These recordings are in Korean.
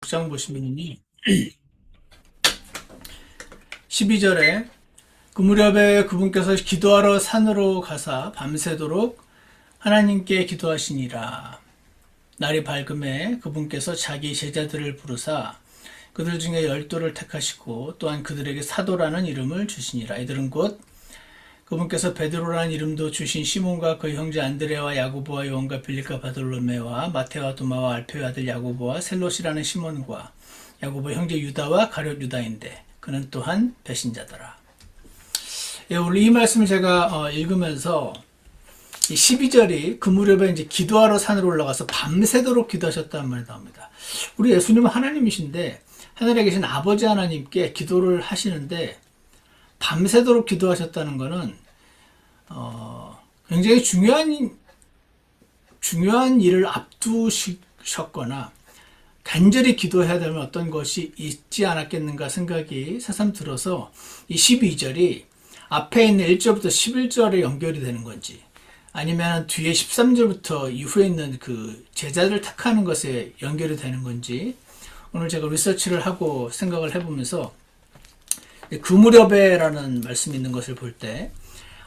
6장 보시면요. 12절에 그 무렵에 그분께서 기도하러 산으로 가사 밤새도록 하나님께 기도하시니라. 날이 밝음에 그분께서 자기 제자들을 부르사 그들 중에 12를 택하시고 또한 그들에게 사도라는 이름을 주시니라. 이들은 곧 그분께서 베드로라는 이름도 주신 시몬과 그 형제 안드레와 야고보와 요한과 빌립과 바돌로메와 마테와 도마와 알페의 아들 야고보와 셀롯이라는 시몬과 야고보 형제 유다와 가룟 유다인데 그는 또한 배신자더라. 예, 오늘 이 말씀을 제가 읽으면서 12절이 그 무렵에 이제 기도하러 산으로 올라가서 밤새도록 기도하셨다는 말이 나옵니다. 우리 예수님은 하나님이신데 하늘에 계신 아버지 하나님께 기도를 하시는데 밤새도록 기도하셨다는 것은 굉장히 중요한 일을 앞두셨거나 간절히 기도해야 되면 어떤 것이 있지 않았겠는가 생각이 새삼 들어서 이 12절이 앞에 있는 1절부터 11절에 연결이 되는 건지 아니면 뒤에 13절부터 이후에 있는 그 제자를 택하는 것에 연결이 되는 건지 오늘 제가 리서치를 하고 생각을 해보면서 그 무렵에라는 말씀이 있는 것을 볼 때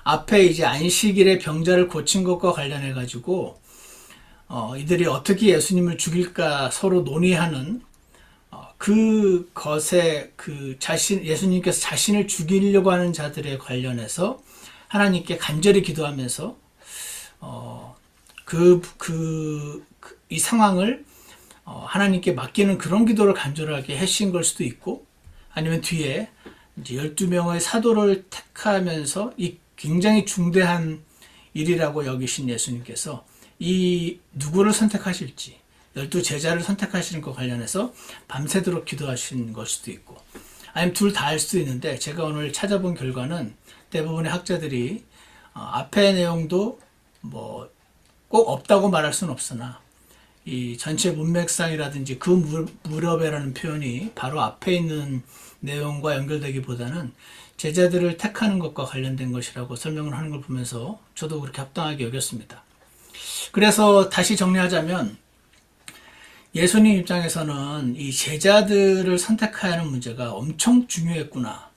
앞에 이제 안식일에 병자를 고친 것과 관련해 가지고 이들이 어떻게 예수님을 죽일까 서로 논의하는 그것에 예수님께서 자신을 죽이려고 하는 자들에 관련해서 하나님께 간절히 기도하면서 이 상황을 하나님께 맡기는 그런 기도를 간절하게 하신 걸 수도 있고 아니면 뒤에 이제 12명의 사도를 택하면서 이 굉장히 중대한 일이라고 여기신 예수님께서 이 누구를 선택하실지 12제자를 선택하시는 것 관련해서 밤새도록 기도하신 걸 수도 있고 아니면 둘 다 할 수도 있는데 제가 오늘 찾아본 결과는 대부분의 학자들이 앞의 내용도 뭐 꼭 없다고 말할 수는 없으나 이 전체 문맥상이라든지 그 무렵에라는 표현이 바로 앞에 있는 내용과 연결되기보다는 제자들을 택하는 것과 관련된 것이라고 설명을 하는 걸 보면서 저도 그렇게 합당하게 여겼습니다. 그래서 다시 정리하자면 예수님 입장에서는 이 제자들을 선택해야 하는 문제가 엄청 중요했구나.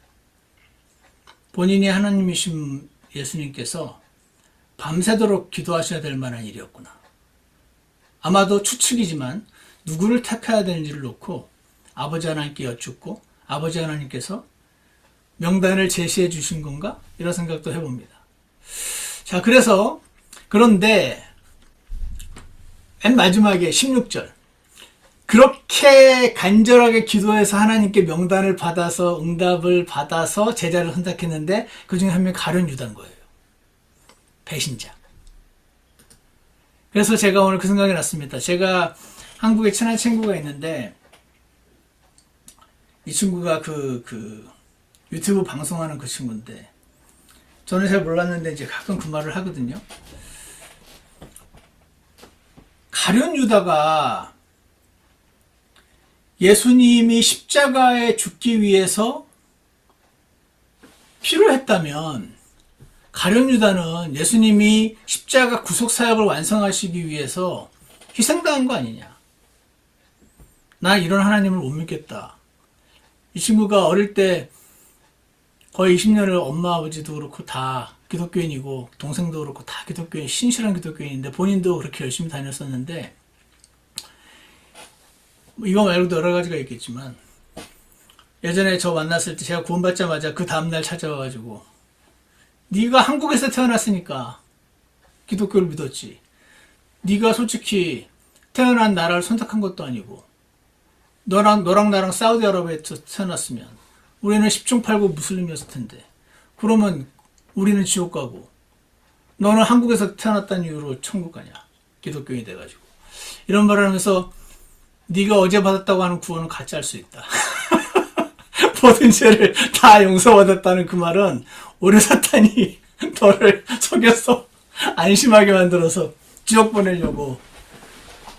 본인이 하나님이신 예수님께서 밤새도록 기도하셔야 될 만한 일이었구나. 아마도 추측이지만 누구를 택해야 되는지를 놓고 아버지 하나님께 여쭙고 아버지 하나님께서 명단을 제시해 주신 건가? 이런 생각도 해봅니다. 자, 그런데 맨 마지막에 16절 그렇게 간절하게 기도해서 하나님께 명단을 받아서 응답을 받아서 제자를 선택했는데 그 중에 한 명이 가룟 유다인 거예요. 배신자. 그래서 제가 오늘 그 생각이 났습니다. 제가 한국에 친한 친구가 있는데 이 친구가 유튜브 방송하는 그 친구인데 저는 잘 몰랐는데 이제 가끔 그 말을 하거든요. 가룟 유다가 예수님이 십자가에 죽기 위해서 필요했다면 가룟 유다는 예수님이 십자가 구속 사역을 완성하시기 위해서 희생당한 거 아니냐. 나 이런 하나님을 못 믿겠다. 이 친구가 어릴 때 거의 20년을 엄마 아버지도 그렇고 다 기독교인이고 동생도 그렇고 다 기독교인, 신실한 기독교인인데 본인도 그렇게 열심히 다녔었는데 이거 말고도 여러 가지가 있겠지만 예전에 저 만났을 때 제가 구원받자마자 그 다음날 찾아와가지고 네가 한국에서 태어났으니까 기독교를 믿었지. 네가 솔직히 태어난 나라를 선택한 것도 아니고 너랑 나랑 사우디아라비아에서 태어났으면 우리는 10중 8구 무슬림이었을 텐데 그러면 우리는 지옥 가고 너는 한국에서 태어났다는 이유로 천국 가냐. 기독교인이 돼가지고 이런 말을 하면서 네가 어제 받았다고 하는 구원은 가짜일 수 있다. 모든 죄를 다 용서받았다는 그 말은 오히려 사탄이 너를 속여서 안심하게 만들어서 지옥 보내려고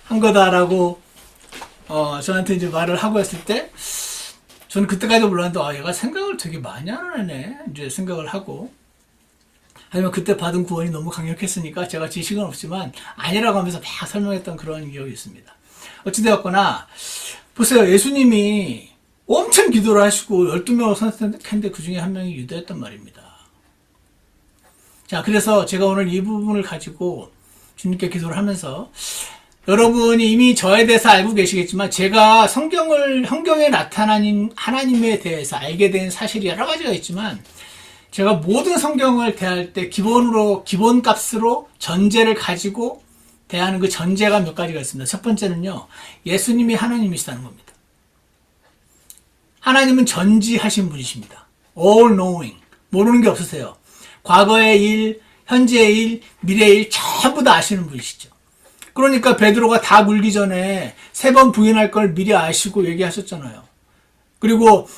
한 거다라고 저한테 이제 말을 하고 했을 때 저는 그때까지도 몰랐는데 얘가 생각을 되게 많이 하는 애네 이제 생각을 하고 하지만 그때 받은 구원이 너무 강력했으니까 제가 지식은 없지만 아니라고 하면서 막 설명했던 그런 기억이 있습니다. 어찌되었거나 보세요. 예수님이 엄청 기도를 하시고 12명을 선택했는데 그 중에 한 명이 유다였단 말입니다. 자, 그래서 제가 오늘 이 부분을 가지고 주님께 기도를 하면서 여러분이 이미 저에 대해서 알고 계시겠지만 제가 성경에 나타나는 하나님에 대해서 알게 된 사실이 여러 가지가 있지만 제가 모든 성경을 대할 때 기본값으로 전제를 가지고 대하는 그 전제가 몇 가지가 있습니다. 첫 번째는요, 예수님이 하나님이시다는 겁니다. 하나님은 전지하신 분이십니다. All knowing. 모르는 게 없으세요. 과거의 일, 현재의 일, 미래의 일 전부 다 아시는 분이시죠. 그러니까 베드로가 다 물기 전에 3번 부인할 걸 미리 아시고 얘기하셨잖아요. 그리고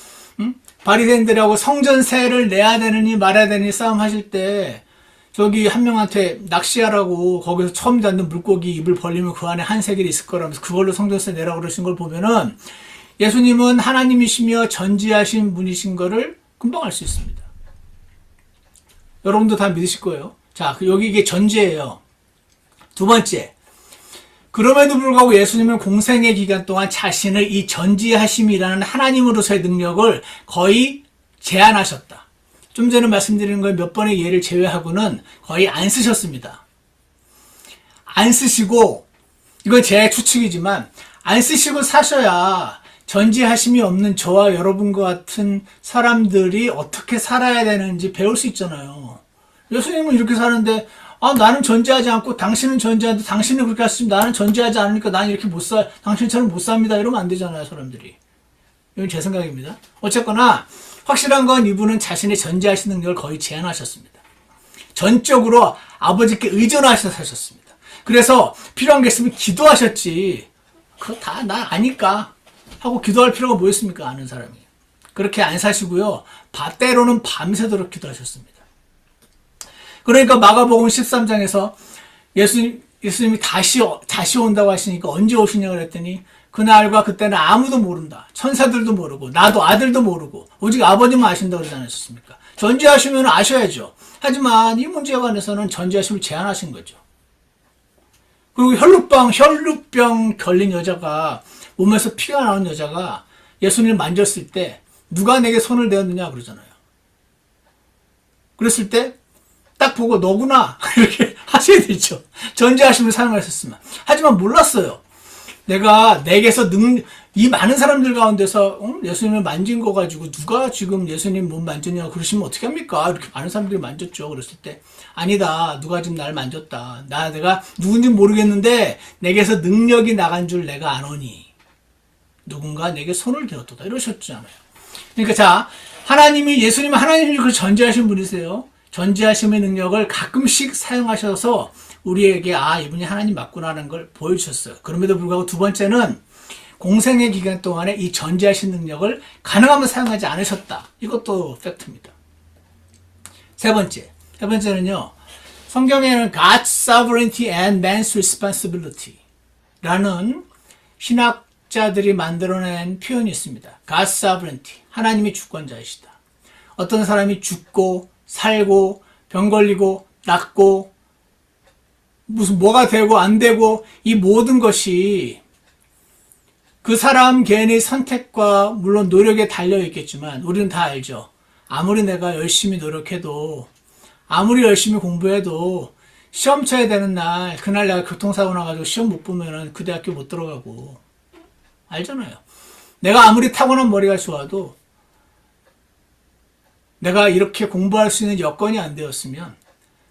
바리새인들하고 성전세를 내야 되느니 말아야 되느니 싸움하실 때 저기 한 명한테 낚시하라고 거기서 처음 잡는 물고기 입을 벌리면 그 안에 한 세겔이 있을 거라면서 그걸로 성전세 내라고 그러신 걸 보면은 예수님은 하나님이시며 전지하신 분이신 거를 금방 알 수 있습니다. 여러분도 다 믿으실 거예요. 자, 여기 이게 전제예요. 두 번째, 그럼에도 불구하고 예수님은 공생의 기간 동안 자신을 이 전지하심이라는 하나님으로서의 능력을 거의 제한하셨다. 좀 전에 말씀드린 거에 몇 번의 예를 제외하고는 거의 안 쓰셨습니다. 안 쓰시고, 이건 제 추측이지만 안 쓰시고 사셔야 전지하심이 없는 저와 여러분과 같은 사람들이 어떻게 살아야 되는지 배울 수 있잖아요. 예수님은 이렇게 사는데 나는 전지하지 않고 당신은 전지하는데 당신은 그렇게 하시면 나는 전지하지 않으니까 나는 이렇게 못 살, 당신처럼 못 삽니다. 이러면 안 되잖아요, 사람들이. 이건 제 생각입니다. 어쨌거나 확실한 건 이분은 자신의 전지하신 능력을 거의 제한하셨습니다. 전적으로 아버지께 의존하셔서 사셨습니다. 그래서 필요한 게 있으면 기도하셨지. 그거 다 나 아니까 하고 기도할 필요가 뭐였습니까? 아는 사람이. 그렇게 안 사시고요. 때로는 밤새도록 기도하셨습니다. 그러니까 마가복음 13장에서 예수님이 다시 온다고 하시니까 언제 오시냐고 그랬더니 그날과 그때는 아무도 모른다. 천사들도 모르고 나도 아들도 모르고 오직 아버지만 아신다고 그러지 않으셨습니까? 전지하시면 아셔야죠. 하지만 이 문제에 관해서는 전지하심을 제한하신 거죠. 그리고 혈루병 걸린 여자가 몸에서 피가 나온 여자가 예수님을 만졌을 때 누가 내게 손을 대었느냐 그러잖아요. 그랬을 때 딱 보고 너구나 이렇게 하셔야 되죠. 전지하심을 사용하셨으면. 하지만 몰랐어요. 내가 내게서 이 많은 사람들 가운데서 예수님을 만진 거 가지고 누가 지금 예수님 몸 만졌냐 그러시면 어떻게 합니까? 이렇게 많은 사람들이 만졌죠. 그랬을 때 아니다. 누가 지금 날 만졌다. 내가 누군지 모르겠는데 내게서 능력이 나간 줄 내가 아노니 누군가 내게 손을 대었다. 이러셨잖아요. 그러니까 자, 예수님은 하나님이 그 전지하신 분이세요. 전지하심의 능력을 가끔씩 사용하셔서 우리에게 이분이 하나님 맞구나 하는 걸 보여주셨어요. 그럼에도 불구하고 두 번째는 공생의 기간 동안에 이 전지하신 능력을 가능하면 사용하지 않으셨다. 이것도 팩트입니다. 세 번째는요. 성경에는 God's sovereignty and man's responsibility 라는 신학자들이 만들어낸 표현이 있습니다. God's sovereignty, 하나님이 주권자이시다. 어떤 사람이 죽고 살고 병 걸리고 낫고 뭐가 되고 안 되고 이 모든 것이 그 사람 개인의 선택과 물론 노력에 달려 있겠지만 우리는 다 알죠. 아무리 내가 열심히 노력해도 아무리 열심히 공부해도 시험 쳐야 되는 날 그날 내가 교통사고 나가지고 시험 못 보면은 그 대학교 못 들어가고 알잖아요. 내가 아무리 타고난 머리가 좋아도 내가 이렇게 공부할 수 있는 여건이 안 되었으면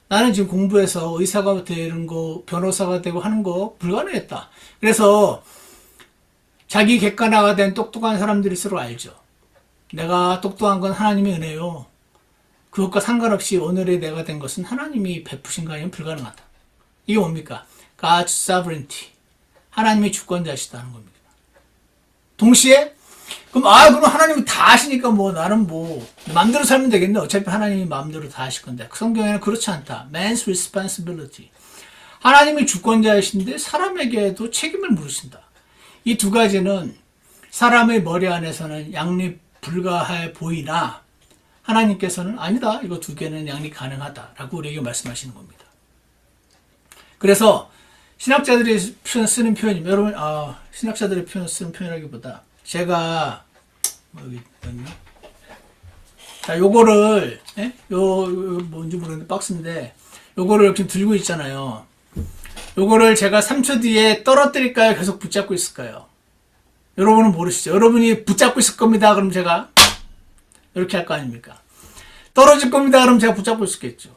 나는 지금 공부해서 의사가 되는 거, 변호사가 되고 하는 거 불가능했다. 그래서 자기 객관화가 된 똑똑한 사람들일수록 알죠. 내가 똑똑한 건 하나님의 은혜요. 그것과 상관없이 오늘의 내가 된 것은 하나님이 베푸신 거 아니면 불가능하다. 이게 뭡니까? God's sovereignty. 하나님이 주권자시다는 겁니다. 동시에 그럼 하나님은 다 아시니까 나는 마음대로 살면 되겠네. 어차피 하나님이 마음대로 다 하실 건데. 성경에는 그렇지 않다. Man's responsibility. 하나님이 주권자이신데 사람에게도 책임을 물으신다. 이 두 가지는 사람의 머리 안에서는 양립 불가해 보이나 하나님께서는 아니다. 이거 두 개는 양립 가능하다라고 우리에게 말씀하시는 겁니다. 그래서 신학자들이 쓰는 표현이, 여러분, 신학자들이 쓰는 표현이라기보다, 제가, 여기 있나? 자, 요거를, 예? 뭔지 모르겠는데, 박스인데, 요거를 이렇게 들고 있잖아요. 요거를 제가 3초 뒤에 떨어뜨릴까요? 계속 붙잡고 있을까요? 여러분은 모르시죠? 여러분이 붙잡고 있을 겁니다. 그럼 제가, 이렇게 할 거 아닙니까? 떨어질 겁니다. 그럼 제가 붙잡고 있었겠죠.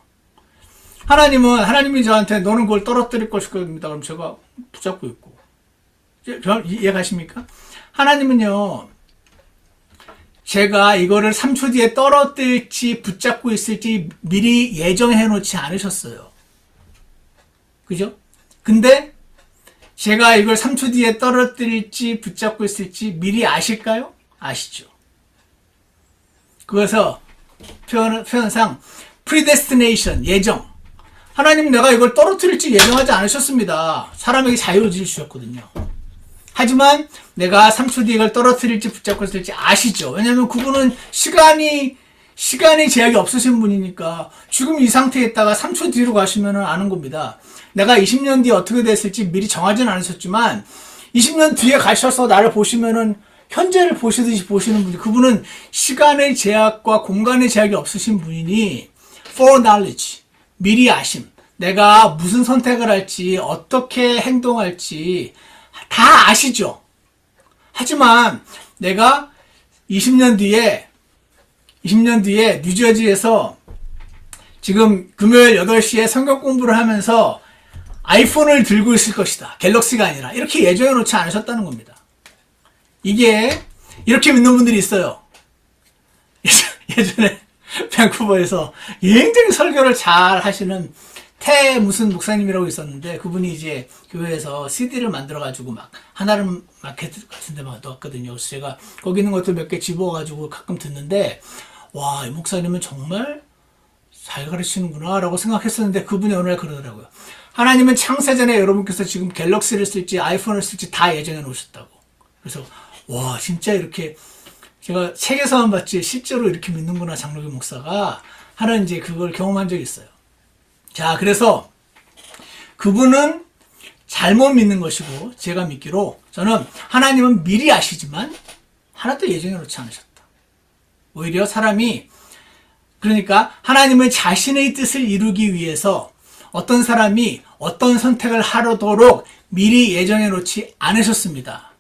하나님이 저한테 너는 그걸 떨어뜨릴 것일 겁니다. 그럼 제가 붙잡고 있고. 이해가십니까? 하나님은요, 제가 이거를 3초 뒤에 떨어뜨릴지 붙잡고 있을지 미리 예정해 놓지 않으셨어요. 그죠? 근데 제가 이걸 3초 뒤에 떨어뜨릴지 붙잡고 있을지 미리 아실까요? 아시죠? 그래서 표현상 predestination, 예정. 하나님은 내가 이걸 떨어뜨릴지 예정하지 않으셨습니다. 사람에게 자유의지를 주셨거든요. 하지만 내가 3초 뒤에 이걸 떨어뜨릴지 붙잡고 있을지 아시죠? 왜냐하면 그분은 시간이 제약이 없으신 분이니까 지금 이 상태에 있다가 3초 뒤로 가시면 아는 겁니다. 내가 20년 뒤에 어떻게 됐을지 미리 정하지는 않으셨지만 20년 뒤에 가셔서 나를 보시면은 현재를 보시듯이 보시는 분이, 그분은 시간의 제약과 공간의 제약이 없으신 분이니 foreknowledge, 미리 아심, 내가 무슨 선택을 할지 어떻게 행동할지 다 아시죠. 하지만 내가 20년 뒤에 뉴저지에서 지금 금요일 8시에 성경 공부를 하면서 아이폰을 들고 있을 것이다. 갤럭시가 아니라. 이렇게 예정해 놓지 않으셨다는 겁니다. 이게 이렇게 믿는 분들이 있어요. 예전에 밴쿠버에서 굉장히 설교를 잘 하시는 무슨 목사님이라고 있었는데, 그분이 이제 교회에서 CD를 만들어가지고 막 하나름 마켓 같은 데 막 넣었거든요. 그래서 제가 거기 있는 것들 몇 개 집어가지고 가끔 듣는데, 와, 이 목사님은 정말 잘 가르치는구나 라고 생각했었는데, 그분이 어느 날 그러더라고요. 하나님은 창세전에 여러분께서 지금 갤럭시를 쓸지 아이폰을 쓸지 다 예정해 놓으셨다고. 그래서 와, 진짜 이렇게 제가 책에서만 봤지 실제로 이렇게 믿는구나, 장로교 목사가 하는 이제 그걸 경험한 적이 있어요. 자, 그래서 그분은 잘못 믿는 것이고, 제가 믿기로 저는 하나님은 미리 아시지만 하나도 예정해 놓지 않으셨다. 오히려 사람이, 그러니까 하나님은 자신의 뜻을 이루기 위해서 어떤 사람이 어떤 선택을 하도록 미리 예정해 놓지 않으셨습니다.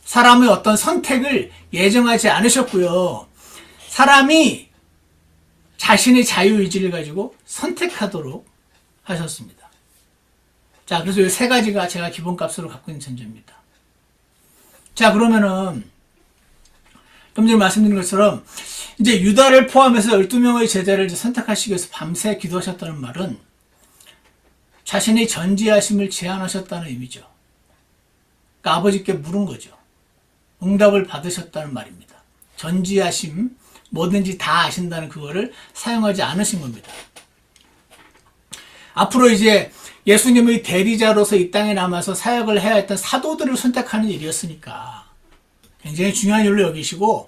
사람의 어떤 선택을 예정하지 않으셨고요. 사람이 자신의 자유의지를 가지고 선택하도록 하셨습니다. 자, 그래서 이 세 가지가 제가 기본값으로 갖고 있는 전제입니다. 자, 그러면은 좀 전에 말씀드린 것처럼 이제 유다를 포함해서 12명의 제자를 선택하시기 위해서 밤새 기도하셨다는 말은 자신의 전지하심을 제안하셨다는 의미죠. 그러니까 아버지께 물은 거죠. 응답을 받으셨다는 말입니다. 전지하심, 뭐든지 다 아신다는 그거를 사용하지 않으신 겁니다. 앞으로 이제 예수님의 대리자로서 이 땅에 남아서 사역을 해야 했던 사도들을 선택하는 일이었으니까 굉장히 중요한 일로 여기시고,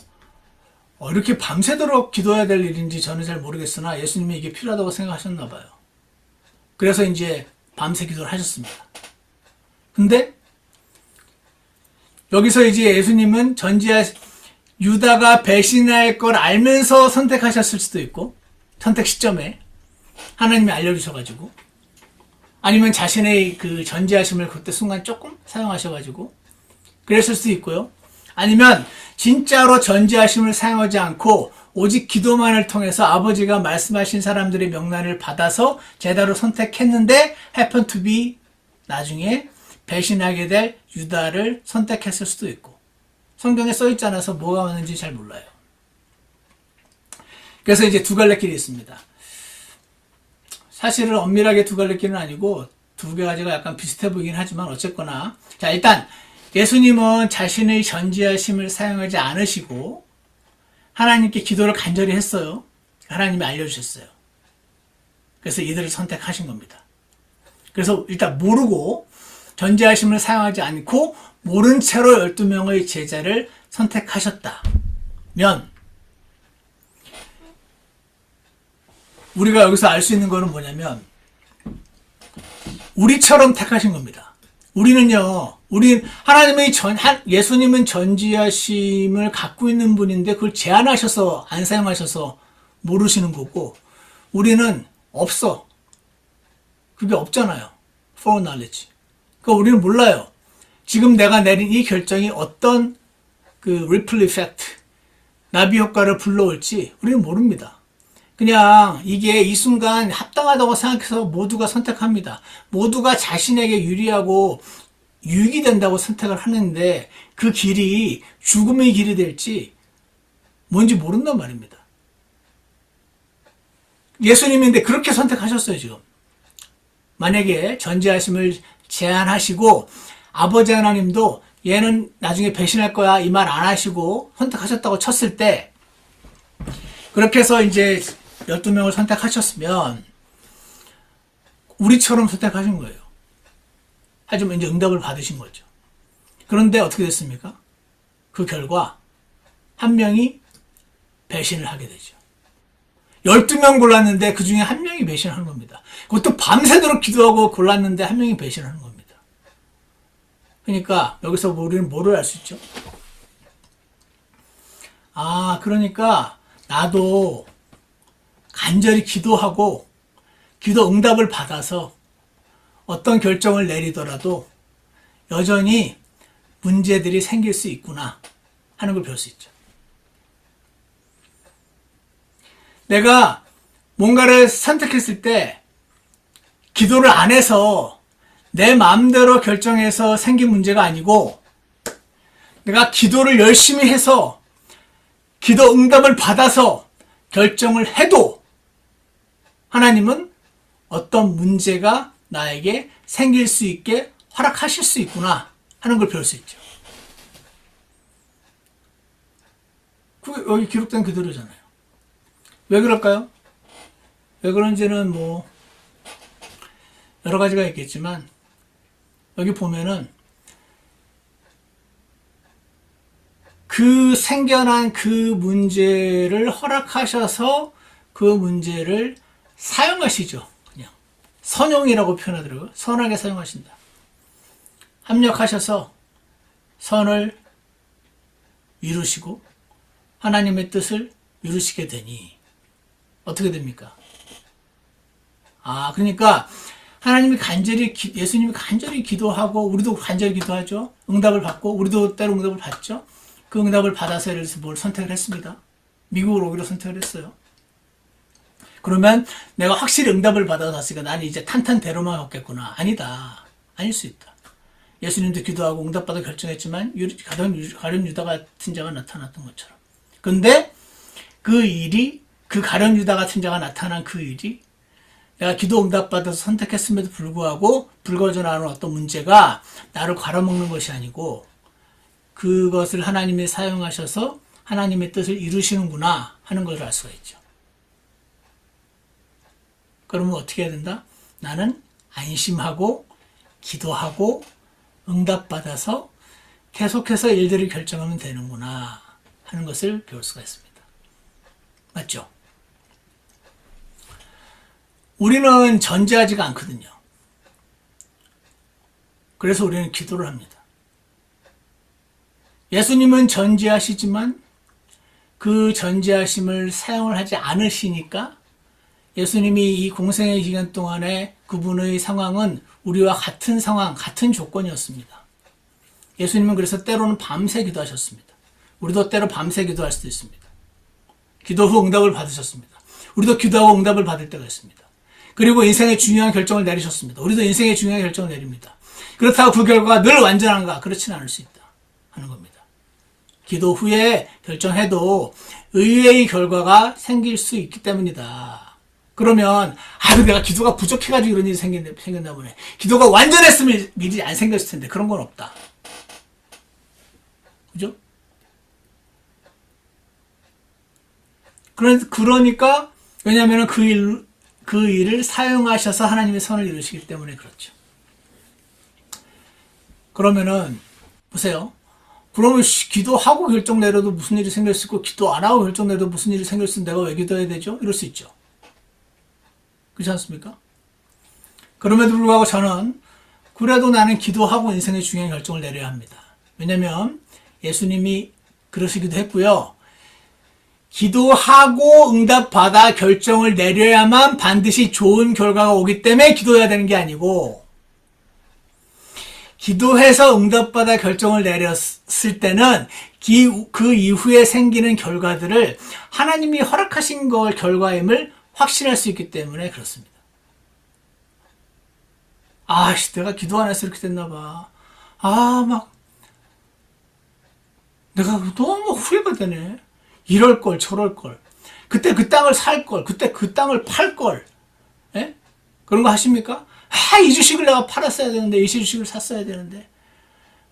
이렇게 밤새도록 기도해야 될 일인지 저는 잘 모르겠으나 예수님이 이게 필요하다고 생각하셨나 봐요. 그래서 이제 밤새 기도를 하셨습니다. 근데 여기서 이제 예수님은 유다가 배신할 걸 알면서 선택하셨을 수도 있고, 선택 시점에 하나님이 알려주셔가지고, 아니면 자신의 그 전지하심을 그때 순간 조금 사용하셔가지고 그랬을 수도 있고요. 아니면 진짜로 전지하심을 사용하지 않고 오직 기도만을 통해서 아버지가 말씀하신 사람들의 명단을 받아서 제대로 선택했는데 happen to be 나중에 배신하게 될 유다를 선택했을 수도 있고, 성경에 써있지 않아서 뭐가 맞는지 잘 몰라요. 그래서 이제 두 갈래 길이 있습니다. 사실은 엄밀하게 두 갈래 길은 아니고 두 가지가 약간 비슷해 보이긴 하지만 어쨌거나, 자, 일단 예수님은 자신의 전지하심을 사용하지 않으시고 하나님께 기도를 간절히 했어요. 하나님이 알려주셨어요. 그래서 이들을 선택하신 겁니다. 그래서 일단 모르고 전지하심을 사용하지 않고 모른 채로 12명의 제자를 선택하셨다면, 우리가 여기서 알 수 있는 거는 뭐냐면, 우리처럼 택하신 겁니다. 하나님의 예수님은 전지하심을 갖고 있는 분인데 그걸 제한하셔서 안 사용하셔서 모르시는 거고, 우리는 없어. 그게 없잖아요. foreknowledge. 그러니까 우리는 몰라요. 지금 내가 내린 이 결정이 어떤 ripple effect, 나비 효과를 불러올지 우리는 모릅니다. 그냥 이게 이 순간 합당하다고 생각해서 모두가 선택합니다. 모두가 자신에게 유리하고 유익이 된다고 선택을 하는데 그 길이 죽음의 길이 될지 뭔지 모른단 말입니다. 예수님인데 그렇게 선택하셨어요, 지금. 만약에 전지하심을 제한하시고 아버지 하나님도 얘는 나중에 배신할 거야 이 말 안 하시고 선택하셨다고 쳤을 때, 그렇게 해서 이제 12명을 선택하셨으면 우리처럼 선택하신 거예요. 하지만 이제 응답을 받으신 거죠. 그런데 어떻게 됐습니까? 그 결과 한 명이 배신을 하게 되죠. 12명 골랐는데 그 중에 한 명이 배신하는 겁니다. 그것도 밤새도록 기도하고 골랐는데 한 명이 배신하는 겁니다. 그러니까 여기서 우리는 뭐를 알 수 있죠? 그러니까 나도 간절히 기도하고 기도 응답을 받아서 어떤 결정을 내리더라도 여전히 문제들이 생길 수 있구나 하는 걸 배울 수 있죠. 내가 뭔가를 선택했을 때 기도를 안 해서 내 마음대로 결정해서 생긴 문제가 아니고, 내가 기도를 열심히 해서 기도 응답을 받아서 결정을 해도 하나님은 어떤 문제가 나에게 생길 수 있게 허락하실 수 있구나 하는 걸 배울 수 있죠. 그게 여기 기록된 그대로잖아요. 왜 그럴까요? 왜 그런지는 여러 가지가 있겠지만, 여기 보면은 그 생겨난 그 문제를 허락하셔서 그 문제를 사용하시죠. 그냥 선용이라고 표현하더라고요. 선하게 사용하신다. 합력하셔서 선을 이루시고 하나님의 뜻을 이루시게 되니 어떻게 됩니까? 그러니까 예수님이 간절히 기도하고 우리도 간절히 기도하죠. 응답을 받고 우리도 때로 응답을 받죠. 그 응답을 받아서 예를 들어서 뭘 선택을 했습니다. 미국을 오기로 선택을 했어요. 그러면 내가 확실히 응답을 받아서 왔으니까 나는 이제 탄탄대로만 걷겠구나. 아니다. 아닐 수 있다. 예수님도 기도하고 응답받아 결정했지만 가룟 유다 같은 자가 나타났던 것처럼. 근데 그 가룟 유다 같은 자가 나타난 그 일이 내가 기도 응답받아서 선택했음에도 불구하고 불거져 나오는 어떤 문제가 나를 갉아먹는 것이 아니고 그것을 하나님이 사용하셔서 하나님의 뜻을 이루시는구나 하는 것을 알 수가 있죠. 그러면 어떻게 해야 된다? 나는 안심하고 기도하고 응답받아서 계속해서 일들을 결정하면 되는구나 하는 것을 배울 수가 있습니다. 맞죠? 우리는 전제하지가 않거든요. 그래서 우리는 기도를 합니다. 예수님은 전제하시지만 그 전제하심을 사용을 하지 않으시니까 예수님이 이 공생의 기간 동안에 그분의 상황은 우리와 같은 상황, 같은 조건이었습니다. 예수님은 그래서 때로는 밤새 기도하셨습니다. 우리도 때로 밤새 기도할 수도 있습니다. 기도 후 응답을 받으셨습니다. 우리도 기도하고 응답을 받을 때가 있습니다. 그리고 인생의 중요한 결정을 내리셨습니다. 우리도 인생의 중요한 결정을 내립니다. 그렇다고 그 결과가 늘 완전한가? 그렇지는 않을 수 있다 하는 겁니다. 기도 후에 결정해도 의외의 결과가 생길 수 있기 때문이다. 그러면 내가 기도가 부족해가지고 이런 일이 생겼나 보네. 기도가 완전했으면 일이 안 생겼을 텐데 그런 건 없다. 그죠? 그러니까 왜냐하면 그 일을 사용하셔서 하나님의 선을 이루시기 때문에 그렇죠. 그러면은 보세요. 그러면 기도하고 결정 내려도 무슨 일이 생길 수 있고 기도 안 하고 결정 내려도 무슨 일이 생길 수 있는데 내가 왜 기도해야 되죠? 이럴 수 있죠. 그렇지 않습니까? 그럼에도 불구하고 저는 그래도 나는 기도하고 인생의 중요한 결정을 내려야 합니다. 왜냐면 예수님이 그러시기도 했고요. 기도하고 응답받아 결정을 내려야만 반드시 좋은 결과가 오기 때문에 기도해야 되는 게 아니고, 기도해서 응답받아 결정을 내렸을 때는 그 이후에 생기는 결과들을 하나님이 허락하신 걸 결과임을 확신할 수 있기 때문에 그렇습니다. 내가 기도 안 해서 이렇게 됐나 봐. 내가 너무 후회가 되네. 이럴 걸, 저럴 걸. 그때 그 땅을 살 걸. 그때 그 땅을 팔 걸. 예? 그런 거 하십니까? 이 주식을 내가 팔았어야 되는데, 이 주식을 샀어야 되는데.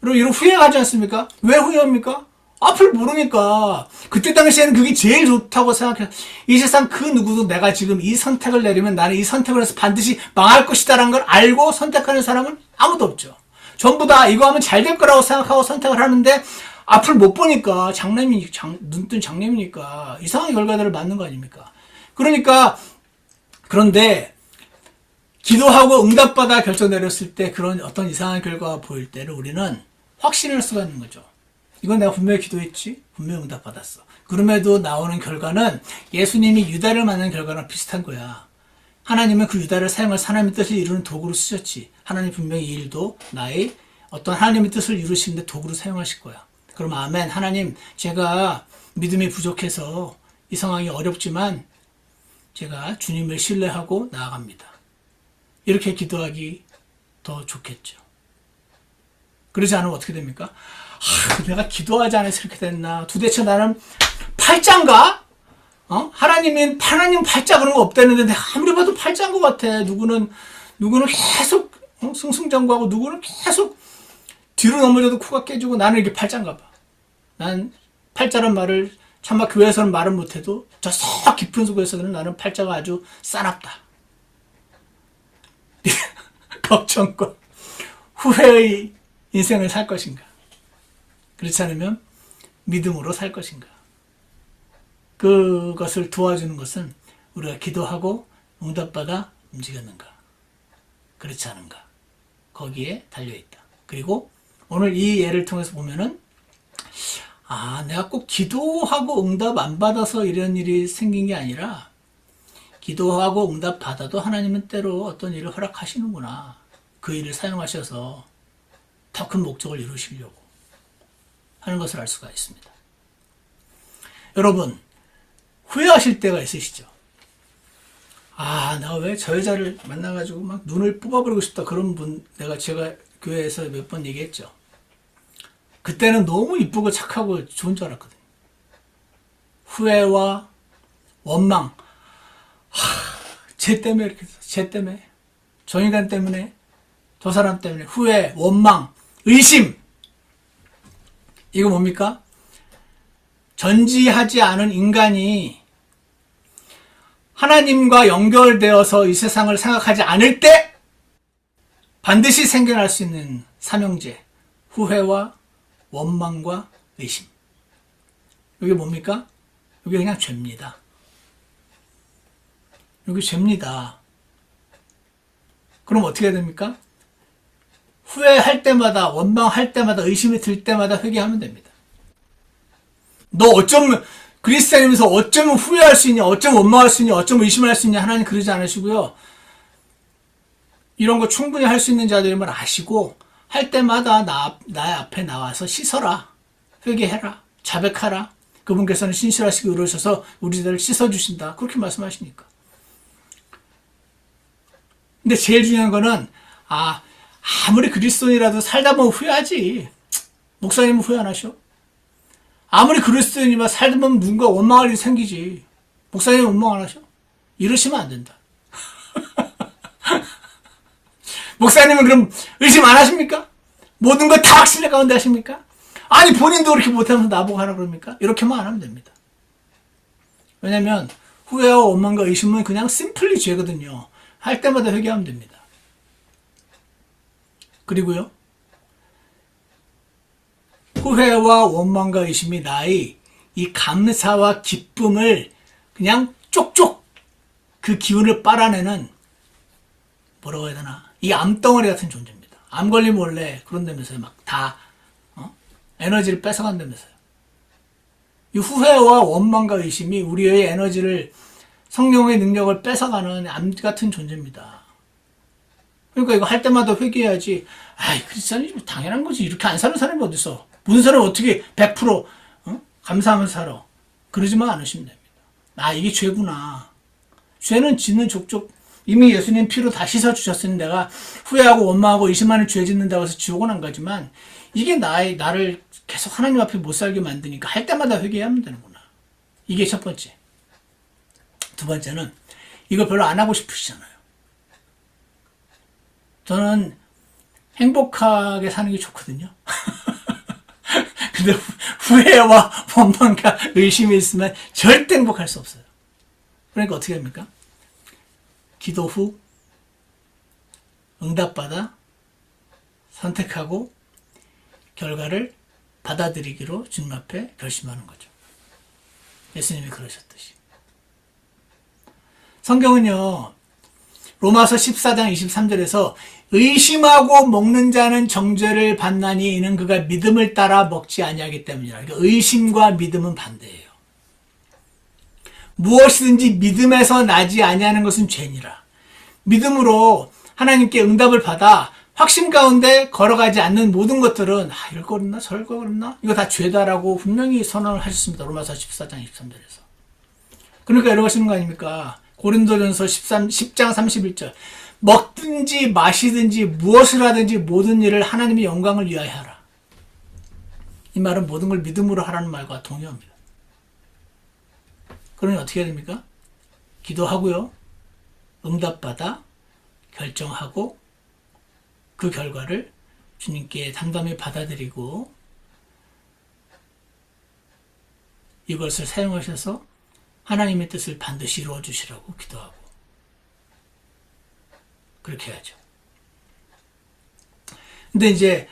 그리고 이런 후회하지 않습니까? 왜 후회합니까? 앞을 모르니까. 그때 당시에는 그게 제일 좋다고 생각해요. 이 세상 그 누구도 내가 지금 이 선택을 내리면 나는 이 선택을 해서 반드시 망할 것이다라는 걸 알고 선택하는 사람은 아무도 없죠. 전부 다 이거 하면 잘 될 거라고 생각하고 선택을 하는데, 앞을 못 보니까 눈뜬 장님이니까 이상한 결과들을 맞는 거 아닙니까? 그런데 기도하고 응답받아 결정 내렸을 때 그런 어떤 이상한 결과가 보일 때를 우리는 확신할 수가 있는 거죠. 이건 내가 분명히 기도했지, 분명히 응답받았어. 그럼에도 나오는 결과는 예수님이 유다를 만난 결과랑 비슷한 거야. 하나님은 그 유다를 사용해서 하나님의 뜻을 이루는 도구로 쓰셨지. 하나님 분명히 이 일도 나의 어떤 하나님의 뜻을 이루시는데 도구로 사용하실 거야. 그럼 아멘. 하나님, 제가 믿음이 부족해서 이 상황이 어렵지만 제가 주님을 신뢰하고 나아갑니다. 이렇게 기도하기 더 좋겠죠. 그러지 않으면 어떻게 됩니까? 내가 기도하지 않아서 이렇게 됐나? 도대체 나는 팔자인가? 하나님 팔자 그런 거 없다는데 내가 아무리 봐도 팔자인 것 같아. 누구는 계속 승승장구하고 누구는 계속 뒤로 넘어져도 코가 깨지고 나는 이게 팔자인가 봐. 난 팔자란 말을 차마 교회에서는 말은 못해도 저 썩 깊은 속에서는 나는 팔자가 아주 싸납다. 걱정과 후회의 인생을 살 것인가? 그렇지 않으면 믿음으로 살 것인가? 그것을 도와주는 것은 우리가 기도하고 응답받아 움직였는가? 그렇지 않은가? 거기에 달려있다. 그리고 오늘 이 예를 통해서 보면은 내가 꼭 기도하고 응답 안 받아서 이런 일이 생긴 게 아니라 기도하고 응답 받아도 하나님은 때로 어떤 일을 허락하시는구나. 그 일을 사용하셔서 더 큰 목적을 이루시려고 하는 것을 알 수가 있습니다. 여러분, 후회하실 때가 있으시죠? 내가 왜 저 여자를 만나가지고 막 눈을 뽑아버리고 싶다. 그런 분, 제가 교회에서 몇 번 얘기했죠. 그때는 너무 이쁘고 착하고 좋은 줄 알았거든요. 후회와 원망. 쟤 때문에 이렇게 됐어. 쟤 때문에. 저 인간 때문에. 저 사람 때문에. 후회, 원망, 의심. 이거 뭡니까? 전지하지 않은 인간이 하나님과 연결되어서 이 세상을 생각하지 않을 때 반드시 생겨날 수 있는 삼형제. 후회와 원망과 의심. 이게 뭡니까? 이게 그냥 죄입니다. 이게 죄입니다. 그럼 어떻게 해야 됩니까? 후회할 때마다, 원망할 때마다, 의심이 들 때마다 회개하면 됩니다. 너 그리스도인이면서 어쩌면 후회할 수 있냐, 어쩌면 원망할 수 있냐, 어쩌면 의심할 수 있냐, 하나님 그러지 않으시고요. 이런 거 충분히 할 수 있는 자들임을 아시고, 할 때마다 나의 앞에 나와서 씻어라. 회개해라. 자백하라. 그분께서는 신실하시고 의로우셔서 우리들을 씻어주신다. 그렇게 말씀하시니까. 근데 제일 중요한 거는, 아무리 그리스도인이라도 살다 보면 후회하지. 목사님은 후회 안 하셔? 아무리 그리스도인이면 살다 보면 누군가 원망할 일이 생기지. 목사님은 원망 안 하셔? 이러시면 안 된다. 목사님은 그럼 의심 안 하십니까? 모든 걸 다 확신의 가운데 하십니까? 아니 본인도 그렇게 못하면서 나보고 하라 그럽니까? 이렇게만 안 하면 됩니다. 왜냐면 후회와 원망과 의심은 그냥 심플리 죄거든요. 할 때마다 회개하면 됩니다. 그리고요, 후회와 원망과 의심이 나의 이 감사와 기쁨을 그냥 쪽쪽 그 기운을 빨아내는 뭐라고 해야 되나, 이 암덩어리 같은 존재입니다. 암 걸리면 원래 그런다면서요. 막 다 에너지를 뺏어간다면서요. 이 후회와 원망과 의심이 우리의 에너지를, 성령의 능력을 뺏어가는 암 같은 존재입니다. 그러니까 이거 할 때마다 회개해야지. 아이, 크리스찬이 당연한 거지. 이렇게 안 사는 사람이 어딨어. 무슨 사람이 어떻게 100% 감사하면서 살아. 그러지만 않으시면 됩니다. 아, 이게 죄구나. 죄는 짓는 족족 이미 예수님 피로 다 씻어주셨으니 내가 후회하고 원망하고 의심하는 죄 짓는다고 해서 지옥은 안 가지만, 이게 나를 계속 하나님 앞에 못 살게 만드니까 할 때마다 회개하면 되는구나. 이게 첫 번째. 두 번째는 이걸 별로 안 하고 싶으시잖아요. 저는 행복하게 사는 게 좋거든요. 근데 후회와 원망과 의심이 있으면 절대 행복할 수 없어요. 그러니까 어떻게 합니까? 기도 후 응답받아 선택하고 결과를 받아들이기로 주님 앞에 결심하는 거죠. 예수님이 그러셨듯이. 성경은요, 로마서 14장 23절에서 의심하고 먹는 자는 정죄를 받나니 이는 그가 믿음을 따라 먹지 아니하기 때문이라. 그러니까 의심과 믿음은 반대예요. 무엇이든지 믿음에서 나지 아니하는 것은 죄니라. 믿음으로 하나님께 응답을 받아 확신 가운데 걸어가지 않는 모든 것들은 이럴 거 그랬나 저럴 거 그랬나 이거 다 죄다라고 분명히 선언을 하셨습니다. 로마서 14장 23절에서. 그러니까 이러시는 거 아닙니까? 고린도전서 10장 31절. 먹든지 마시든지 무엇을 하든지 모든 일을 하나님의 영광을 위하여 하라. 이 말은 모든 걸 믿음으로 하라는 말과 동의합니다. 그러니 어떻게 해야 됩니까? 기도하고요. 응답받아 결정하고 그 결과를 주님께 담담히 받아들이고 이것을 사용하셔서 하나님의 뜻을 반드시 이루어 주시라고 기도하고 그렇게 해야죠. 근데 이제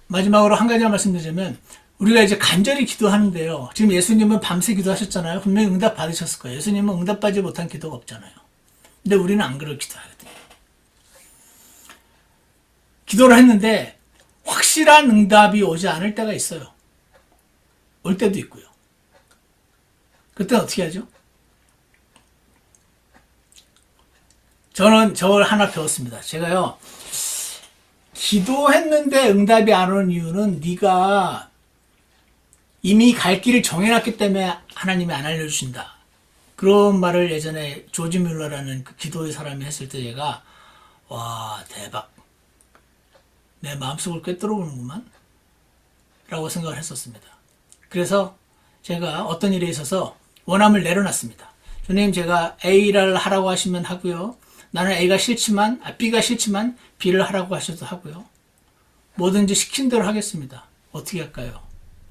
마지막으로 한 가지만 말씀드리자면 우리가 이제 간절히 기도하는데요. 지금 예수님은 밤새 기도하셨잖아요. 분명히 응답 받으셨을 거예요. 예수님은 응답받지 못한 기도가 없잖아요. 근데 우리는 안 그렇게 기도하거든요. 기도를 했는데 확실한 응답이 오지 않을 때가 있어요. 올 때도 있고요. 그때는 어떻게 하죠? 저는 저걸 하나 배웠습니다. 제가요, 기도했는데 응답이 안 오는 이유는 네가 이미 갈 길을 정해놨기 때문에 하나님이 안 알려주신다. 그런 말을 예전에 조지 뮬러라는 그 기도의 사람이 했을 때 제가 와 대박, 내 마음속을 꿰뚫어보는구만 라고 생각을 했었습니다. 그래서 제가 어떤 일에 있어서 원함을 내려놨습니다. 주님, 제가 A를 하라고 하시면 하고요. 나는 A가 싫지만, B가 싫지만 B를 하라고 하셔도 하고요. 뭐든지 시킨 대로 하겠습니다. 어떻게 할까요?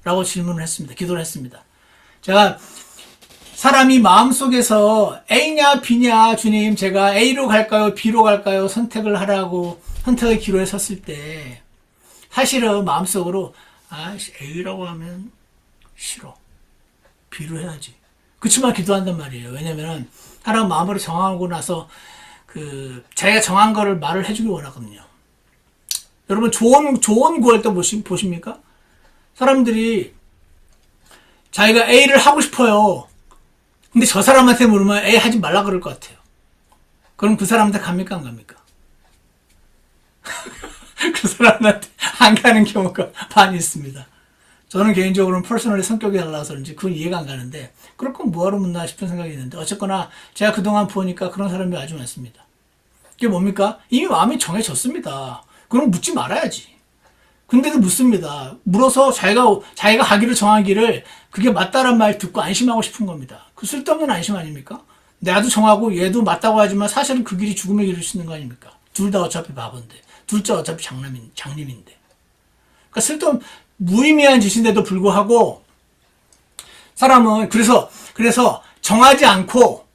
라고 질문을 했습니다. 기도를 했습니다. 제가 사람이 마음속에서 A냐 B냐 주님 제가 A로 갈까요? B로 갈까요? 선택을 하라고 선택의 기로에 섰을 때 사실은 마음속으로 A라고 하면 싫어. B로 해야지. 그치만 기도한단 말이에요. 왜냐면은 사람 마음으로 정하고 나서 자기가 정한 거를 말을 해주길 원하거든요. 여러분 조언 구할 때 보십니까? 사람들이 자기가 A를 하고 싶어요. 근데 저 사람한테 물으면 A 하지 말라 그럴 것 같아요. 그럼 그 사람한테 갑니까 안 갑니까? 그 사람한테 안 가는 경우가 많이 있습니다. 저는 개인적으로는 퍼스널리 성격이 달라서 그런지 그건 이해가 안 가는데 그럴 건 뭐하러 묻나 싶은 생각이 있는데 어쨌거나 제가 그동안 보니까 그런 사람이 아주 많습니다. 그게 뭡니까? 이미 마음이 정해졌습니다. 그럼 묻지 말아야지. 근데도 묻습니다. 물어서 자기가 가기를 정하기를 그게 맞다란 말 듣고 안심하고 싶은 겁니다. 그 쓸데없는 안심 아닙니까? 나도 정하고 얘도 맞다고 하지만 사실은 그 길이 죽음의 길일 수 있는 거 아닙니까? 둘 다 어차피 바본데. 둘 다 어차피 장님인데. 그러니까 쓸데없는 무의미한 짓인데도 불구하고 사람은 그래서 정하지 않고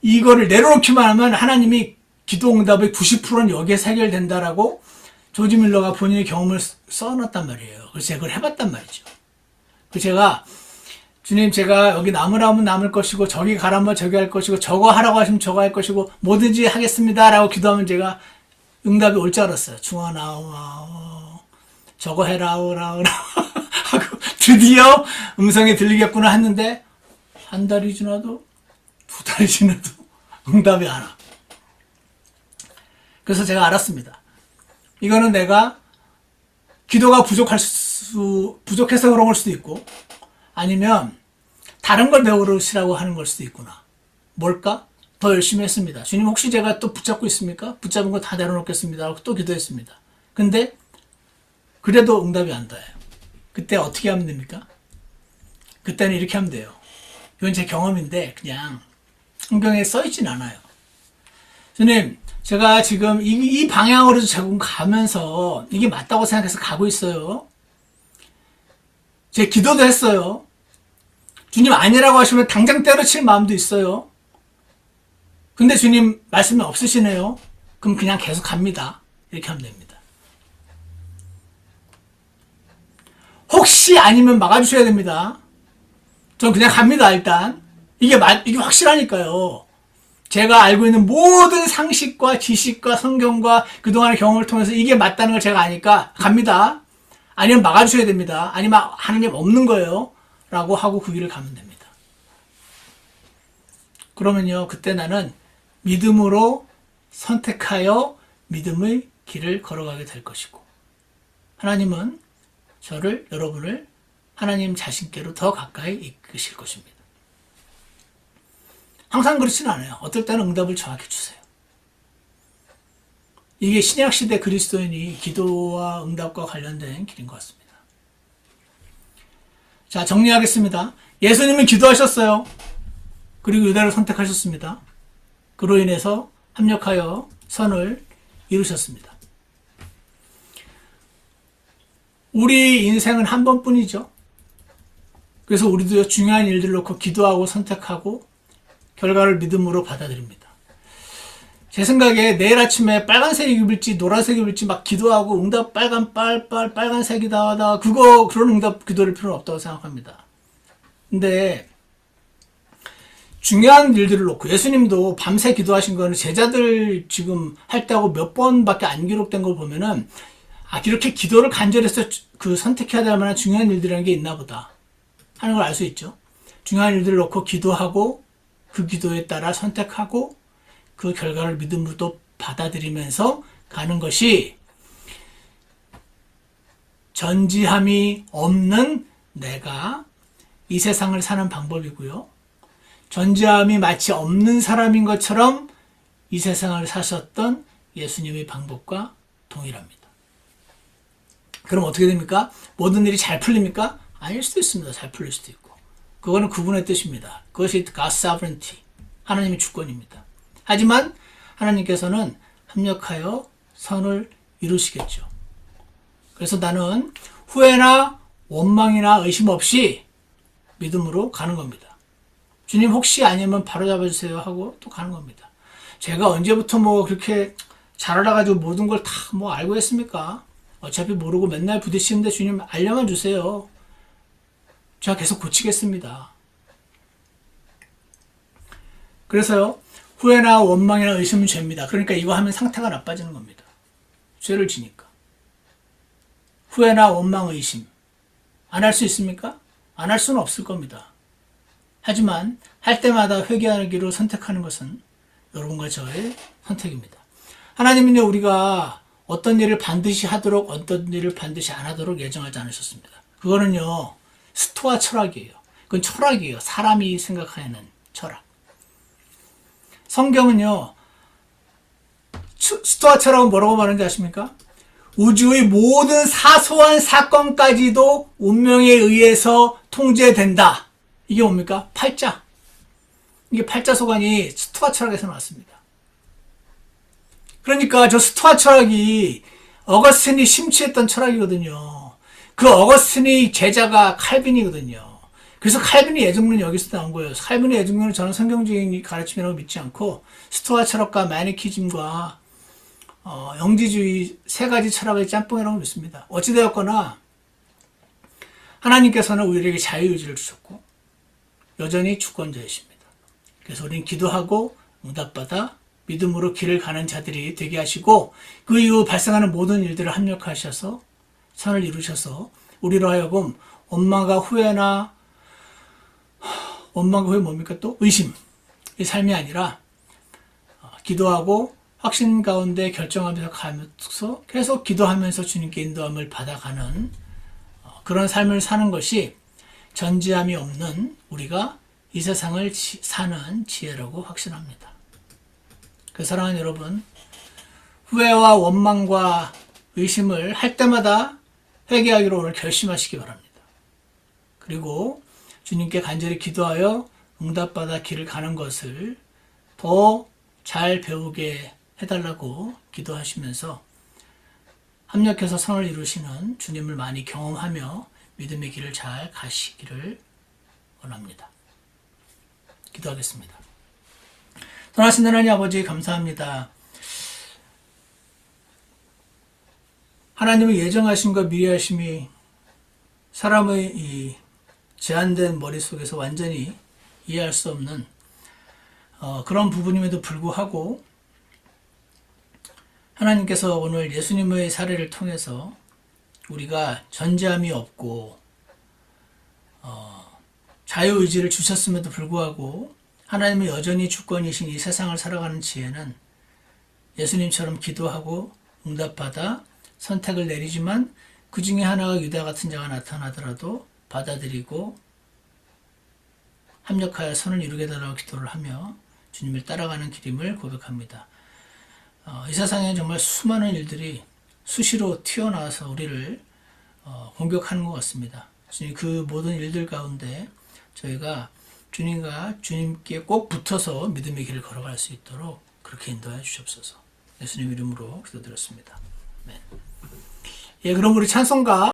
이거를 내려놓기만 하면 하나님이 기도 응답의 90%는 여기에서 해결된다라고 조지 밀러가 본인의 경험을 써놨단 말이에요. 그래서 제가 그걸 해봤단 말이죠. 그래서 제가 주님, 제가 여기 남으라면 남을 것이고 저기 가라면 저기 할 것이고 저거 하라고 하시면 저거 할 것이고 뭐든지 하겠습니다 라고 기도하면 제가 응답이 올 줄 알았어요. 중원아, 저거 해라 하고 드디어 음성이 들리겠구나 했는데 한 달이 지나도 두 달이 지나도 응답이 안 와. 그래서 제가 알았습니다. 이거는 내가 기도가 부족해서 그런 걸 수도 있고 아니면 다른 걸 배우시라고 하는 걸 수도 있구나. 뭘까? 더 열심히 했습니다. 주님, 혹시 제가 또 붙잡고 있습니까? 붙잡은 거 다 내려놓겠습니다 하고 또 기도했습니다. 근데 그래도 응답이 안 닿아요. 그때 어떻게 하면 됩니까? 그때는 이렇게 하면 돼요. 이건 제 경험인데 그냥 성경에 써있진 않아요. 주님, 제가 지금 이 방향으로 자꾸 가면서 이게 맞다고 생각해서 가고 있어요. 제 기도도 했어요. 주님 아니라고 하시면 당장 때려칠 마음도 있어요. 근데 주님 말씀이 없으시네요. 그럼 그냥 계속 갑니다. 이렇게 하면 됩니다. 혹시 아니면 막아주셔야 됩니다. 전 그냥 갑니다, 일단. 이게 확실하니까요. 제가 알고 있는 모든 상식과 지식과 성경과 그동안의 경험을 통해서 이게 맞다는 걸 제가 아니까 갑니다. 아니면 막아주셔야 됩니다. 아니면 하나님 없는 거예요. 라고 하고 그 길을 가면 됩니다. 그러면요, 그때 나는 믿음으로 선택하여 믿음의 길을 걸어가게 될 것이고, 하나님은 여러분을 하나님 자신께로 더 가까이 이끄실 것입니다. 항상 그렇지는 않아요. 어떨 때는 응답을 정확히 주세요. 이게 신약시대 그리스도인이 기도와 응답과 관련된 길인 것 같습니다. 자, 정리하겠습니다. 예수님은 기도하셨어요. 그리고 유다를 선택하셨습니다. 그로 인해서 합력하여 선을 이루셨습니다. 우리 인생은 한 번뿐이죠. 그래서 우리도 중요한 일들을 놓고 기도하고 선택하고 결과를 믿음으로 받아들입니다. 제 생각에 내일 아침에 빨간색 입을지 노란색 입을지 막 기도하고 응답 빨간색이다 하다 그런 응답 기도를 필요는 없다고 생각합니다. 근데 중요한 일들을 놓고 예수님도 밤새 기도하신 거는 제자들 지금 할 때하고 몇 번밖에 안 기록된 걸 보면은 이렇게 기도를 간절해서 선택해야 될 만한 중요한 일들이라는 게 있나 보다 하는 걸 알 수 있죠. 중요한 일들을 놓고 기도하고 그 기도에 따라 선택하고 그 결과를 믿음으로 받아들이면서 가는 것이 전지함이 없는 내가 이 세상을 사는 방법이고요. 전지함이 마치 없는 사람인 것처럼 이 세상을 사셨던 예수님의 방법과 동일합니다. 그럼 어떻게 됩니까? 모든 일이 잘 풀립니까? 아닐 수도 있습니다. 잘 풀릴 수도 있고. 그거는 그분의 뜻입니다. 그것이 God's sovereignty. 하나님의 주권입니다. 하지만 하나님께서는 합력하여 선을 이루시겠죠. 그래서 나는 후회나 원망이나 의심 없이 믿음으로 가는 겁니다. 주님 혹시 아니면 바로 잡아주세요 하고 또 가는 겁니다. 제가 언제부터 그렇게 잘 알아가지고 모든 걸 다 알고 했습니까? 어차피 모르고 맨날 부딪히는데 주님 알려만 주세요. 제가 계속 고치겠습니다. 그래서요, 후회나 원망이나 의심은 죄입니다. 그러니까 이거 하면 상태가 나빠지는 겁니다. 죄를 지니까. 후회나 원망, 의심. 안 할 수 있습니까? 안 할 수는 없을 겁니다. 하지만 할 때마다 회개하기로 선택하는 것은 여러분과 저의 선택입니다. 하나님은요, 우리가 어떤 일을 반드시 하도록 어떤 일을 반드시 안 하도록 예정하지 않으셨습니다. 그거는요, 스토아 철학이에요. 그건 철학이에요. 사람이 생각하는 철학. 성경은요, 스토아 철학은 뭐라고 말하는지 아십니까? 우주의 모든 사소한 사건까지도 운명에 의해서 통제된다. 이게 뭡니까? 팔자. 이게 팔자소관이 스토아 철학에서 나왔습니다. 그러니까 저 스토아 철학이 어거스틴이 심취했던 철학이거든요. 그 어거스틴의 제자가 칼빈이거든요. 그래서 칼빈의 예정론은 여기서 나온 거예요. 칼빈의 예정론은 저는 성경적인 가르침이라고 믿지 않고 스토아 철학과 마니키즘과 영지주의 세 가지 철학의 짬뽕이라고 믿습니다. 어찌되었거나 하나님께서는 우리에게 자유의지를 주셨고 여전히 주권자이십니다. 그래서 우리는 기도하고 응답받아 믿음으로 길을 가는 자들이 되게 하시고 그 이후 발생하는 모든 일들을 합력하셔서 선을 이루셔서 우리로 하여금 원망과 후회 뭡니까? 또 의심 이 삶이 아니라 기도하고 확신 가운데 결정하면서 가면서 계속 기도하면서 주님께 인도함을 받아가는 그런 삶을 사는 것이 전지함이 없는 우리가 이 세상을 사는 지혜라고 확신합니다. 그 사랑하는 여러분, 후회와 원망과 의심을 할 때마다 회개하기로 오늘 결심하시기 바랍니다. 그리고 주님께 간절히 기도하여 응답받아 길을 가는 것을 더 잘 배우게 해달라고 기도하시면서 합력해서 선을 이루시는 주님을 많이 경험하며 믿음의 길을 잘 가시기를 원합니다. 기도하겠습니다. 선하신 하나님 아버지 감사합니다. 하나님의 예정하심과 미래하심이 사람의 이 제한된 머릿속에서 완전히 이해할 수 없는 그런 부분임에도 불구하고 하나님께서 오늘 예수님의 사례를 통해서 우리가 전지함이 없고 자유의지를 주셨음에도 불구하고 하나님의 여전히 주권이신 이 세상을 살아가는 지혜는 예수님처럼 기도하고 응답받아 선택을 내리지만 그 중에 하나가 유다 같은 자가 나타나더라도 받아들이고 합력하여 선을 이루게 달라고 기도를 하며 주님을 따라가는 길임을 고백합니다. 이 세상에 정말 수많은 일들이 수시로 튀어나와서 우리를 공격하는 것 같습니다. 주님 그 모든 일들 가운데 저희가 주님께 꼭 붙어서 믿음의 길을 걸어갈 수 있도록 그렇게 인도해 주시옵소서. 예수님 이름으로 기도드렸습니다. 네. 예, 그럼 우리 찬송가